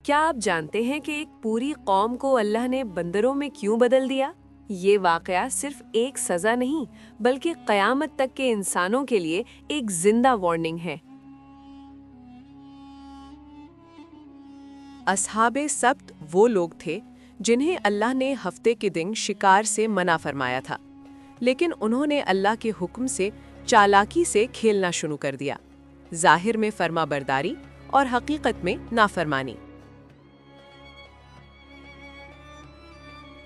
کیا آپ جانتے ہیں کہ ایک پوری قوم کو اللہ نے بندروں میں کیوں بدل دیا؟ یہ واقعہ صرف ایک سزا نہیں بلکہ قیامت تک کے انسانوں کے لیے ایک زندہ وارننگ ہے۔ اصحاب سبت وہ لوگ تھے جنہیں اللہ نے ہفتے کے دن شکار سے منع فرمایا تھا، لیکن انہوں نے اللہ کے حکم سے چالاکی سے کھیلنا شروع کر دیا، ظاہر میں فرما برداری اور حقیقت میں نافرمانی۔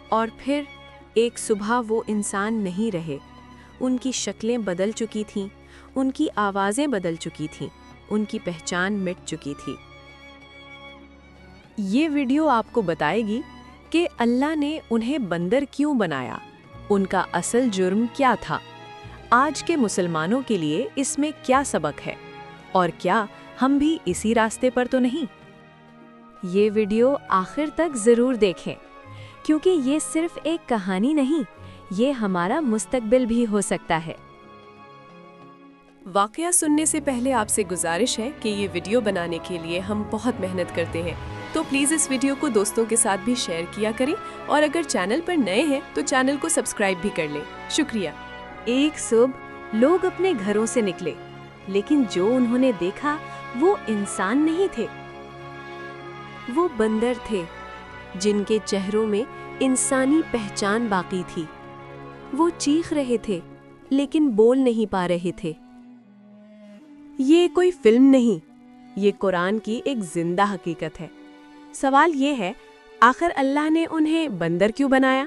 اور پھر ایک صبح وہ انسان نہیں رہے، ان کی شکلیں بدل چکی تھیں، ان کی آوازیں بدل چکی تھیں، ان کی پہچان مٹ چکی تھی۔ یہ ویڈیو آپ کو بتائے گی کہ اللہ نے انہیں بندر کیوں بنایا، ان کا اصل جرم کیا تھا، آج کے مسلمانوں کے لیے اس میں کیا سبق ہے، اور کیا ہم بھی اسی راستے پر تو نہیں؟ یہ ویڈیو آخر تک ضرور دیکھیں، کیونکہ یہ صرف ایک کہانی نہیں، یہ ہمارا مستقبل بھی ہو سکتا ہے۔ واقعہ سننے سے پہلے آپ سے گزارش ہے کہ یہ ویڈیو بنانے کے لیے ہم بہت محنت کرتے ہیں، تو پلیز اس ویڈیو کو دوستوں کے ساتھ بھی شیئر کیا کریں، اور اگر چینل پر نئے ہیں تو چینل کو سبسکرائب بھی کر لیں۔ شکریہ۔ ایک صبح لوگ اپنے گھروں سے نکلے، لیکن جو انہوں نے دیکھا وہ انسان نہیں تھے، وہ بندر تھے، جن کے چہروں میں انسانی پہچان باقی تھی۔ وہ چیخ رہے تھے لیکن بول نہیں پا رہے تھے۔ یہ کوئی فلم نہیں، یہ قرآن کی ایک زندہ حقیقت ہے۔ سوال یہ ہے، آخر اللہ نے انہیں بندر کیوں بنایا؟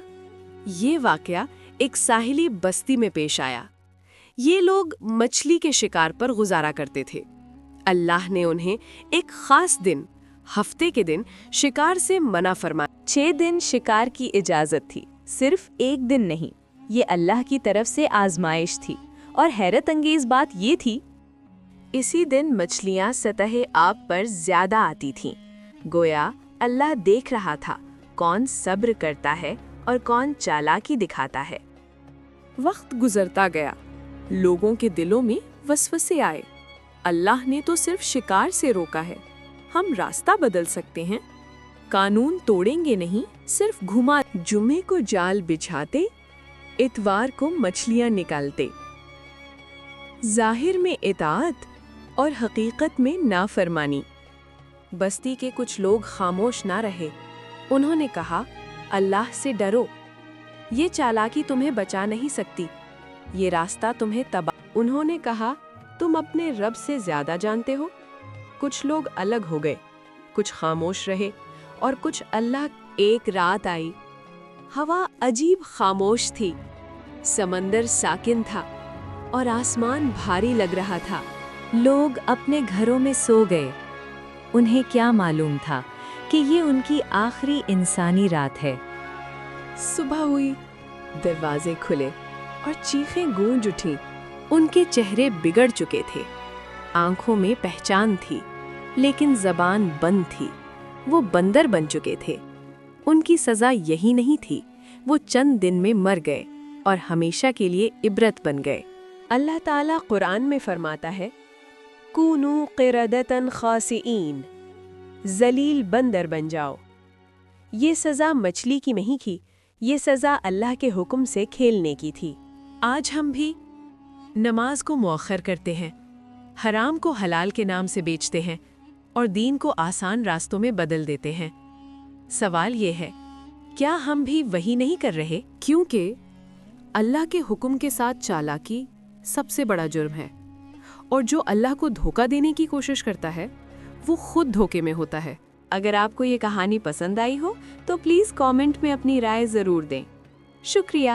یہ واقعہ ایک ساحلی بستی میں پیش آیا۔ یہ لوگ مچھلی کے شکار پر گزارا کرتے تھے۔ اللہ نے انہیں ایک خاص دن، ہفتے کے دن شکار سے منع فرمایا۔ 6 دن شکار کی اجازت تھی، صرف ایک دن نہیں۔ یہ اللہ کی طرف سے آزمائش تھی، اور حیرت انگیز بات یہ تھی، اسی دن مچھلیاں سطح آب پر زیادہ آتی تھیں۔ گویا اللہ دیکھ رہا تھا کون صبر کرتا ہے اور کون چالاکی دکھاتا ہے۔ وقت گزرتا گیا، لوگوں کے دلوں میں وسوسے آئے۔ اللہ نے تو صرف شکار سے روکا ہے، ہم راستہ بدل سکتے ہیں، قانون توڑیں گے نہیں، صرف گھما۔ جمعے کو جال بچھاتے، اتوار کو مچھلیاں نکالتے۔ ظاہر میں اطاعت اور حقیقت میں نافرمانی۔ بستی کے کچھ لوگ خاموش نہ رہے، انہوں نے کہا، اللہ سے ڈرو، یہ چالاکی تمہیں بچا نہیں سکتی، یہ راستہ تمہیں تباہ۔ انہوں نے کہا، تم اپنے رب سے زیادہ جانتے ہو۔ کچھ لوگ الگ ہو گئے، کچھ خاموش رہے، اور کچھ اللہ۔ ایک رات آئی، ہوا عجیب خاموش تھی، سمندر ساکن تھا، اور آسمان بھاری لگ رہا تھا۔ لوگ اپنے گھروں میں سو گئے۔ انہیں کیا معلوم تھا کہ یہ ان کی آخری انسانی رات ہے۔ صبح ہوئی، دروازے کھلے، اور چیخیں گونج اٹھیں۔ ان کے چہرے بگڑ چکے تھے، آنکھوں میں پہچان تھی، لیکن زبان بند تھی۔ وہ بندر بن چکے تھے۔ ان کی سزا یہی نہیں تھی، وہ چند دن میں مر گئے اور ہمیشہ کے لیے عبرت بن گئے۔ اللہ تعالیٰ قرآن میں فرماتا ہے، کونوا قردۃ خاسئین، ذلیل بندر بن جاؤ۔ یہ سزا مچھلی کی نہیں تھی، یہ سزا اللہ کے حکم سے کھیلنے کی تھی۔ آج ہم بھی نماز کو مؤخر کرتے ہیں، حرام کو حلال کے نام سے بیچتے ہیں، اور دین کو آسان راستوں میں بدل دیتے ہیں۔ سوال یہ ہے، کیا ہم بھی وہی نہیں کر رہے؟ کیونکہ اللہ کے حکم کے ساتھ چالاکی سب سے بڑا جرم ہے، اور جو اللہ کو دھوکہ دینے کی کوشش کرتا ہے وہ خود دھوکے میں ہوتا ہے۔ اگر آپ کو یہ کہانی پسند آئی ہو تو پلیز کامنٹ میں اپنی رائے ضرور دیں۔ شکریہ۔